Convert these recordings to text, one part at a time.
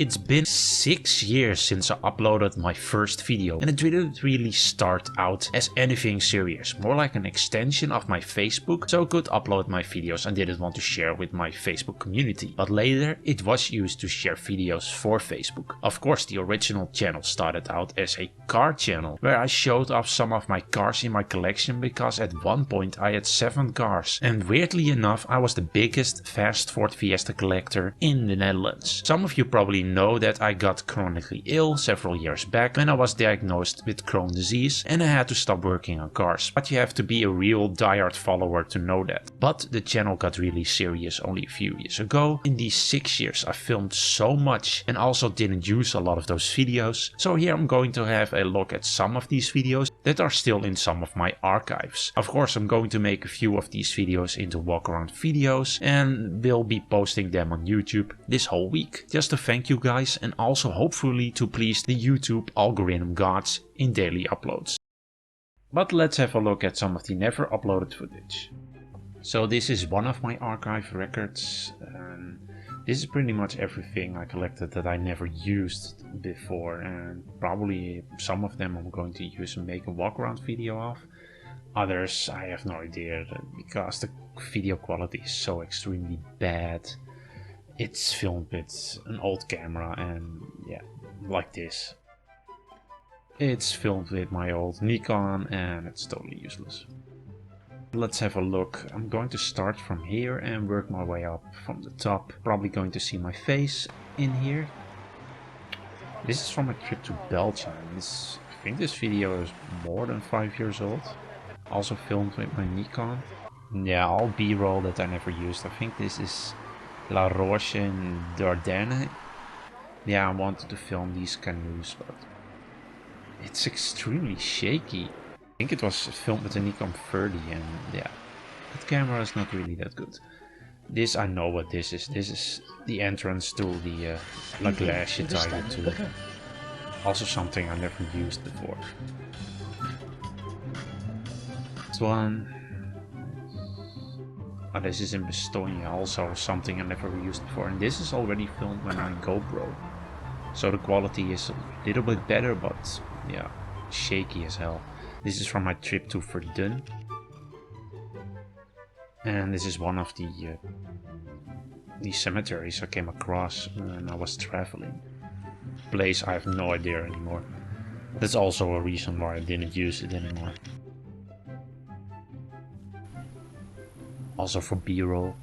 It's been 6 years since I uploaded my first video, and it didn't really start out as anything serious, more like an extension of my Facebook, so I could upload my videos I didn't want to share with my Facebook community. But later it was used to share videos for Facebook. Of course, the original channel started out as a car channel, where I showed off some of my cars in my collection, because at one point I had 7 cars, and weirdly enough I was the biggest fast Ford Fiesta collector in the Netherlands. Some of you probably know that I got chronically ill several years back when I was diagnosed with Crohn's disease and I had to stop working on cars. But you have to be a real diehard follower to know that. But the channel got really serious only a few years ago. In these 6 years I filmed so much and also didn't use a lot of those videos. So here I'm going to have a look at some of these videos that are still in some of my archives. Of course, I'm going to make a few of these videos into walk around videos and will be posting them on YouTube this whole week, just to thank you guys and also hopefully to please the YouTube algorithm gods in daily uploads. But let's have a look at some of the never uploaded footage. So this is one of my archive records. This is pretty much everything I collected that I never used before, and probably some of them I'm going to use and make a walk around video of. Others I have no idea, because the video quality is so extremely bad. It's filmed with an old camera and yeah, like this. It's filmed with my old Nikon and it's totally useless. Let's have a look. I'm going to start from here and work my way up from the top. Probably going to see my face in here. This is from a trip to Belgium. I think this video is more than 5 years old. Also filmed with my Nikon. Yeah, all B-roll that I never used. I think this is La Roche in Dardenne. Yeah, I wanted to film these canoes, but it's extremely shaky. I think it was filmed with a Nikon 30 and yeah, that camera is not really that good. This, I know what this is. This is the entrance to the La Glace Tiger 2. Also something I never used before. This one. Oh, this is in Estonia, also something I never used before. And this is already filmed when I GoPro. So the quality is a little bit better, but yeah, shaky as hell. This is from my trip to Verdun. And this is one of the cemeteries I came across when I was traveling. Place I have no idea anymore. That's also a reason why I didn't use it anymore. Also for B-roll.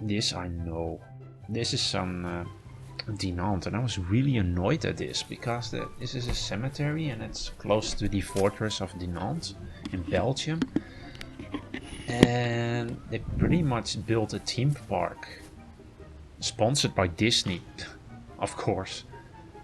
This I know. This is some Dinant, and I was really annoyed at this because this is a cemetery and it's close to the fortress of Dinant in Belgium. And they pretty much built a theme park, sponsored by Disney, of course,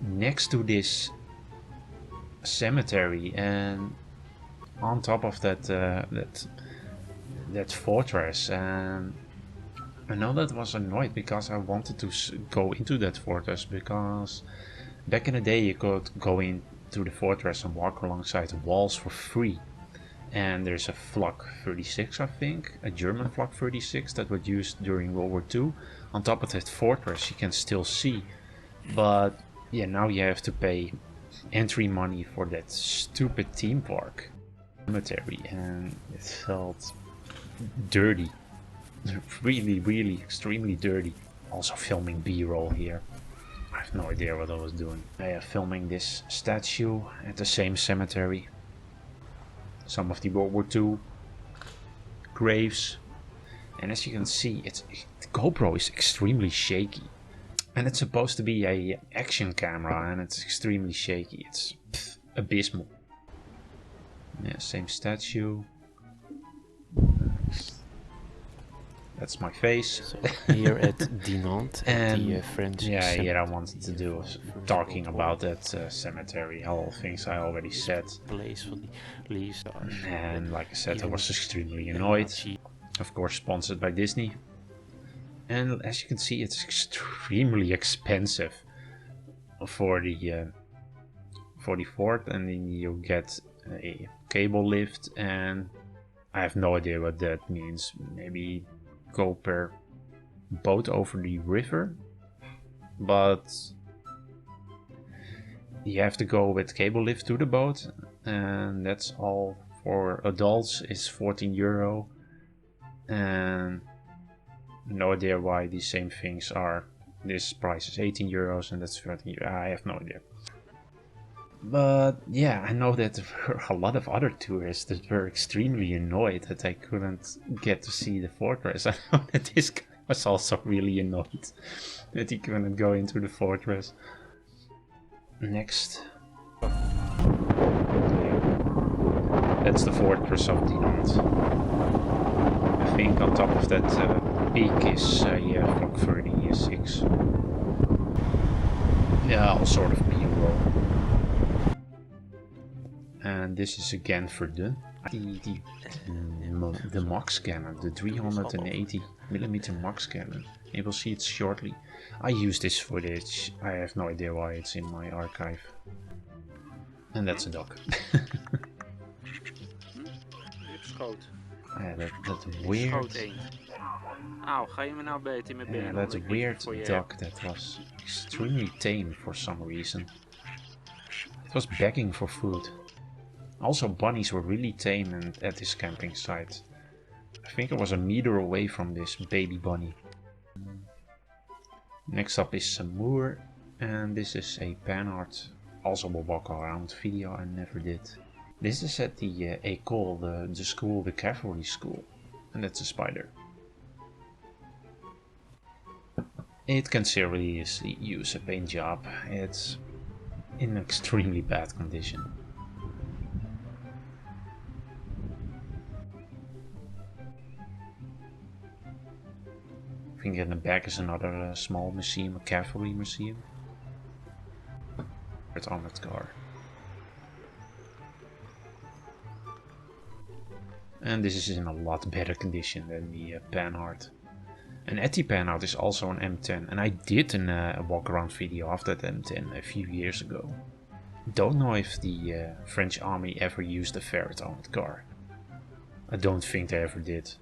next to this cemetery, and on top of that that fortress. And I know that was annoyed because I wanted to go into that fortress, because back in the day you could go into the fortress and walk alongside the walls for free. And there's a Flak 36, I think, a German Flak 36 that was used during World War II. On top of that fortress you can still see, but yeah, now you have to pay entry money for that stupid theme park cemetery, and it felt dirty. Really extremely dirty. Also filming B-roll here. I have no idea what I was doing. Filming this statue at the same cemetery. Some of the World War II graves. And as you can see, the GoPro is extremely shaky. And it's supposed to be a action camera and it's extremely shaky. It's abysmal. Yeah, same statue. That's my face. So here at Dinant, and the French yeah, cemetery. here I wanted to do was talking about that cemetery, all things I already said. Place for the leaves. And like I said, I was extremely annoyed. Of course, sponsored by Disney. And as you can see, it's extremely expensive for the fort, and then you get a cable lift, and I have no idea what that means. Maybe go per boat over the river. but you have to go with cable lift to the boat, and that's all. For adults is 14 euro, and no idea why these same things are. This price is 18 euros and that's 13 euros. I have no idea. But yeah, I know that there were a lot of other tourists that were extremely annoyed that they couldn't get to see the fortress. I know that this guy was also really annoyed that he couldn't go into the fortress. Next. That's the fortress of Dinant. I think on top of that peak is yeah, Block 36. Yeah, all sort of B-roll. And this is again for the Max cannon, the 380mm Max cannon. You will see it shortly. I use this footage. I have no idea why it's in my archive. And that's a dog. Yeah, that weird. Auw, ga je me nou beten met benen? Yeah, that weird dog that was extremely tame for some reason. It was begging for food. Also, bunnies were really tame and at this camping site. I think I was a meter away from this baby bunny. Next up is some Moor, and this is a panhard. Also a walk around video I never did. This is at the École, the school, the cavalry school, and that's a spider. It can seriously use a paint job. It's in extremely bad condition. I think in the back is another small museum, a cavalry museum. It's armored car. And this is in a lot better condition than the panhard. And at the panhard is also an M10, and I did a walk around video of that M10 a few years ago. Don't know if the French army ever used a ferret armored car. I don't think they ever did.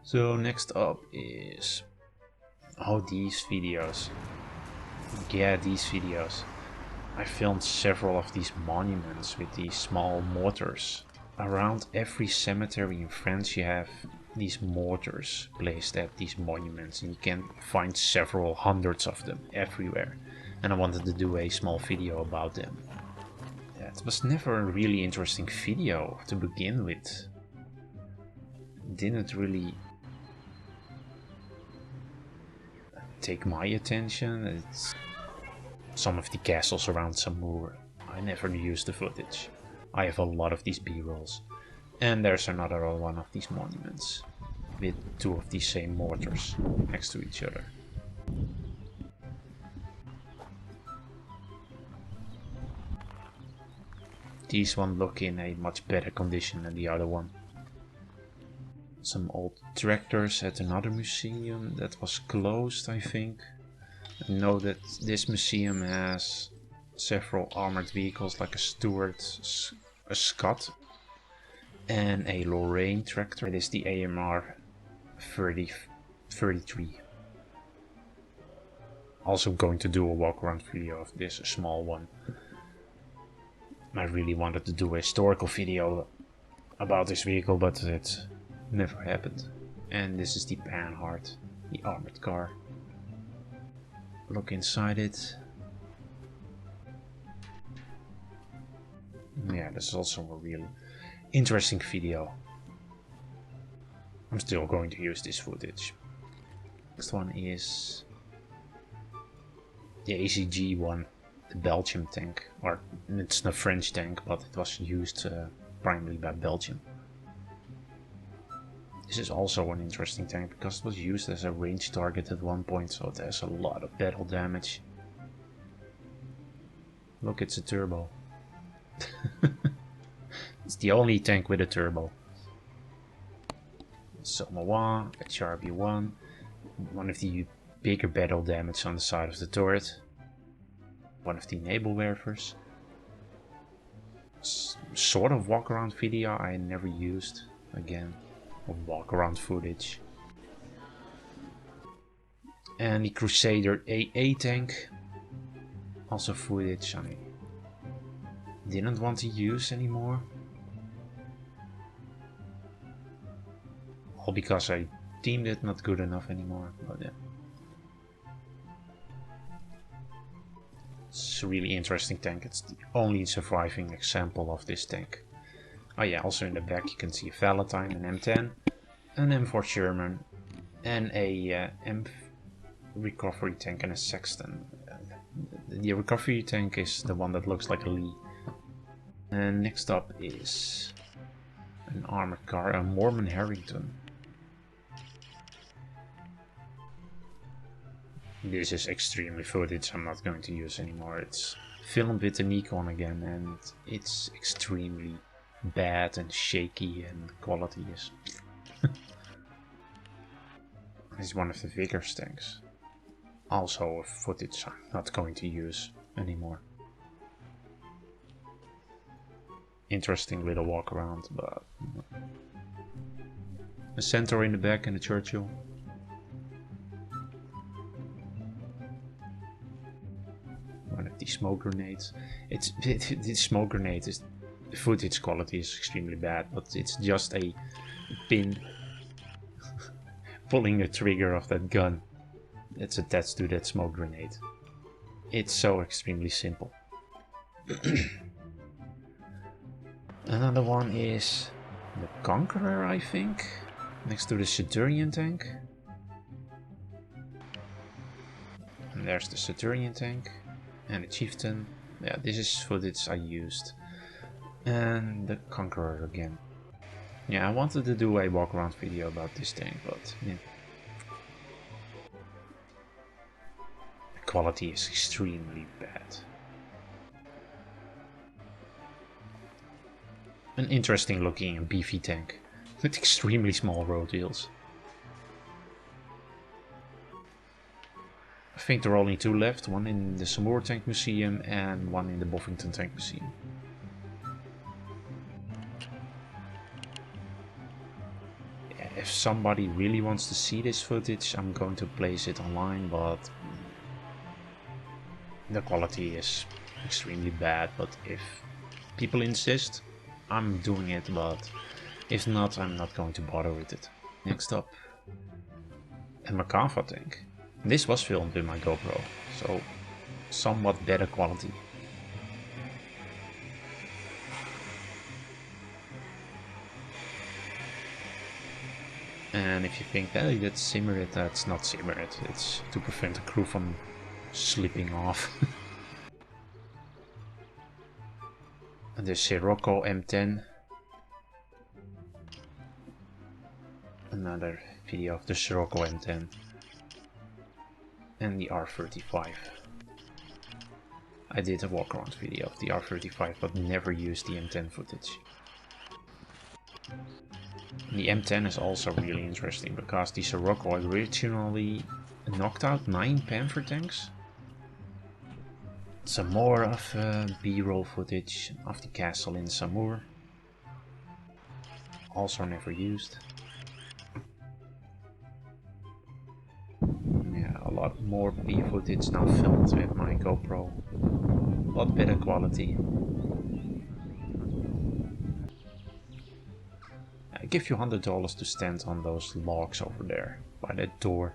So next up is these videos. Yeah, these videos. I filmed several of these monuments with these small mortars. Around every cemetery in France you have these mortars placed at these monuments, and you can find several hundreds of them everywhere. And I wanted to do a small video about them. Yeah, it was never a really interesting video to begin with. It didn't really take my attention. It's some of the castles around Samur. I never used the footage. I have a lot of these B-rolls. And there's another one of these monuments with two of these same mortars next to each other. These one look in a much better condition than the other one. Some old tractors at another museum that was closed, I think. I know that this museum has several armored vehicles like a Stuart, a Scott, and a Lorraine tractor. It is the AMR 33. Also going to do a walk around video of this, a small one. I really wanted to do a historical video about this vehicle, but it never happened. And this is the panhard, the armored car. Look inside it. Yeah, this is also a really interesting video. I'm still going to use this footage. Next one is the ACG one, the Belgium tank. Or it's a French tank, but it was used primarily by Belgium. This is also an interesting tank because it was used as a range target at one point, so it has a lot of battle damage. Look, it's a turbo. It's the only tank with a turbo. Soma 1, a Charby 1, one of the bigger battle damage on the side of the turret, one of the naval werfers. sort of walk around video I never used again, or walk around footage. And the Crusader AA tank, also footage I didn't want to use anymore. All because I deemed it not good enough anymore, but yeah. It's a really interesting tank. It's the only surviving example of this tank. Oh yeah, also in the back you can see a Valentine, an M10, an M4 Sherman, and a M recovery tank and a Sexton. The recovery tank is the one that looks like a Lee. And next up is an armored car, a Mormon Harrington. This is extremely footage I'm not going to use anymore. It's filmed with the Nikon again and it's extremely bad and shaky and quality is... It's one of the Vickers tanks. Also footage I'm not going to use anymore. Interesting little walk around, but... A Centaur in the back and a Churchill. One of these smoke grenades. The smoke grenade is... The footage quality is extremely bad, but it's just a pin pulling the trigger of that gun that's attached to that smoke grenade. It's so extremely simple. Another one is the Conqueror, I think, next to the Centurion tank. And there's the Centurion tank and the Chieftain. Yeah, this is footage I used. And the Conqueror again. Yeah, I wanted to do a walk around video about this tank, but yeah. The quality is extremely bad. An interesting looking and beefy tank with extremely small road wheels. I think there are only two left, one in the Samur Tank Museum and one in the Bovington Tank Museum. Yeah, if somebody really wants to see this footage, I'm going to place it online, but the quality is extremely bad. But if people insist, I'm doing it, but if not, I'm not going to bother with it. Next up, a Merkava tank. This was filmed with my GoPro, so somewhat better quality. And if you think, hey, that's Simmerit, that's not Simmerit. It's to prevent the crew from slipping off. The Sirocco M10. Another video of the Sirocco M10. And the R35. I did a walk around video of the R35 but never used the M10 footage. The M10 is also really interesting because the Sirocco originally knocked out 9 Panzer tanks. Some more of B-roll footage of the castle in Samur. Also never used. Yeah, a lot more B footage now filmed with my GoPro. A lot better quality. I give you $100 to stand on those logs over there, by that door.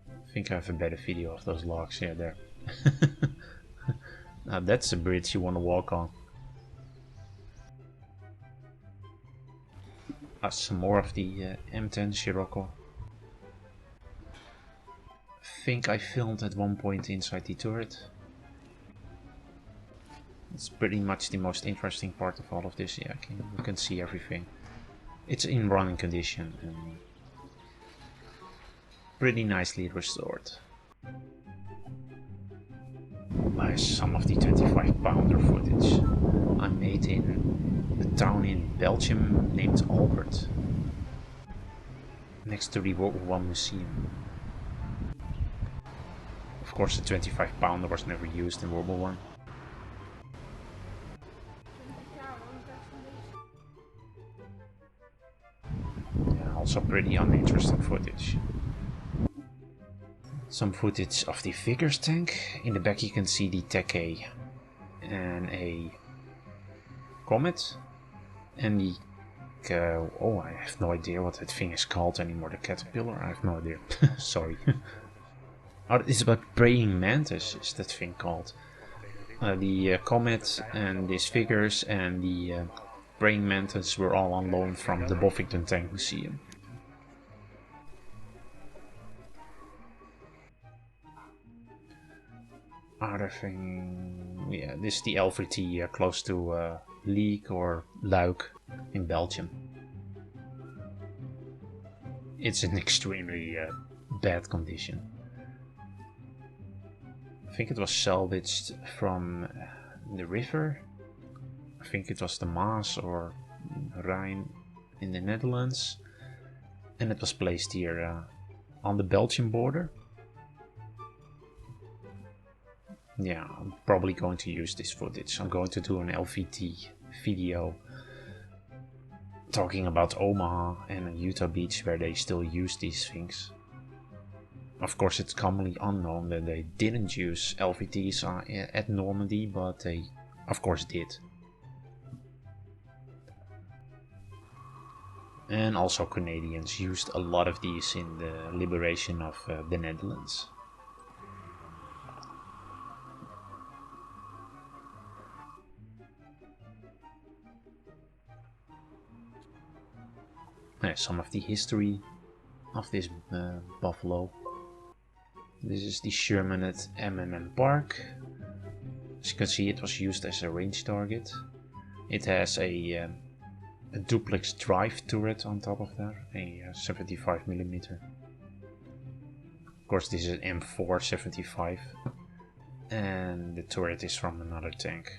I think I have a better video of those logs, yeah, there. Now that's a bridge you want to walk on. Some more of the M10 Sirocco. I think I filmed at one point inside the turret. It's pretty much the most interesting part of all of this. Yeah, you can see everything. It's in running condition and pretty nicely restored. Some of the 25-pounder footage I made in a town in Belgium named Albert, next to the World War I Museum. Of course, the 25-pounder was never used in World War I. also pretty uninteresting footage. Some footage of the Vickers tank. In the back you can see the Tech A and a Comet. And the... oh, I have no idea what that thing is called anymore. The Caterpillar? I have no idea. Sorry. Oh, it's about praying mantis, is that thing called. The Comet and these Vickers and the praying mantis were all on loan from the Bovington Tank Museum. Other thing... yeah, this is the LVT close to Leek or Luik in Belgium. It's in extremely bad condition. I think it was salvaged from the river. I think it was the Maas or Rhine in the Netherlands. And it was placed here on the Belgian border. Yeah, I'm probably going to use this footage. I'm going to do an LVT video talking about Omaha and Utah Beach where they still use these things. Of course, it's commonly unknown that they didn't use LVTs at Normandy, but they of course did. And also Canadians used a lot of these in the liberation of the Netherlands. Some of the history of this buffalo. This is the Sherman at M&M Park. As you can see, it was used as a range target. It has a duplex drive turret on top of that, a 75mm. Of course, this is an M4 75, and the turret is from another tank.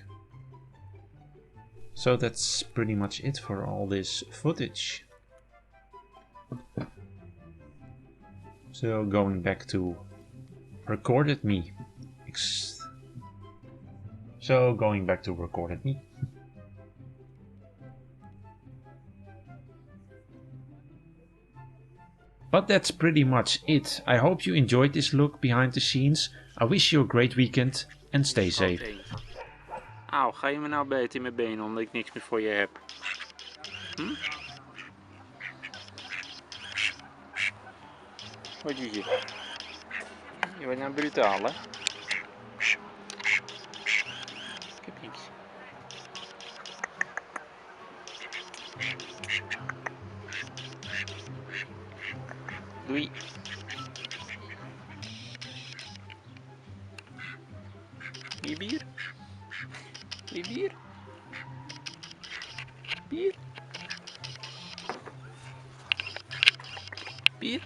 So that's pretty much it for all this footage. So going back to recorded me. But that's pretty much it. I hope you enjoyed this look behind the scenes. I wish you a great weekend and stay safe. Auw, ga je me nou bijten in mijn benen omdat ik niks meer voor je heb? Hm? Wat doe je? Je wordt nou brutaal, hè? Ik heb niks. Doei. Hier bier? Hier bier? Bier? Bier?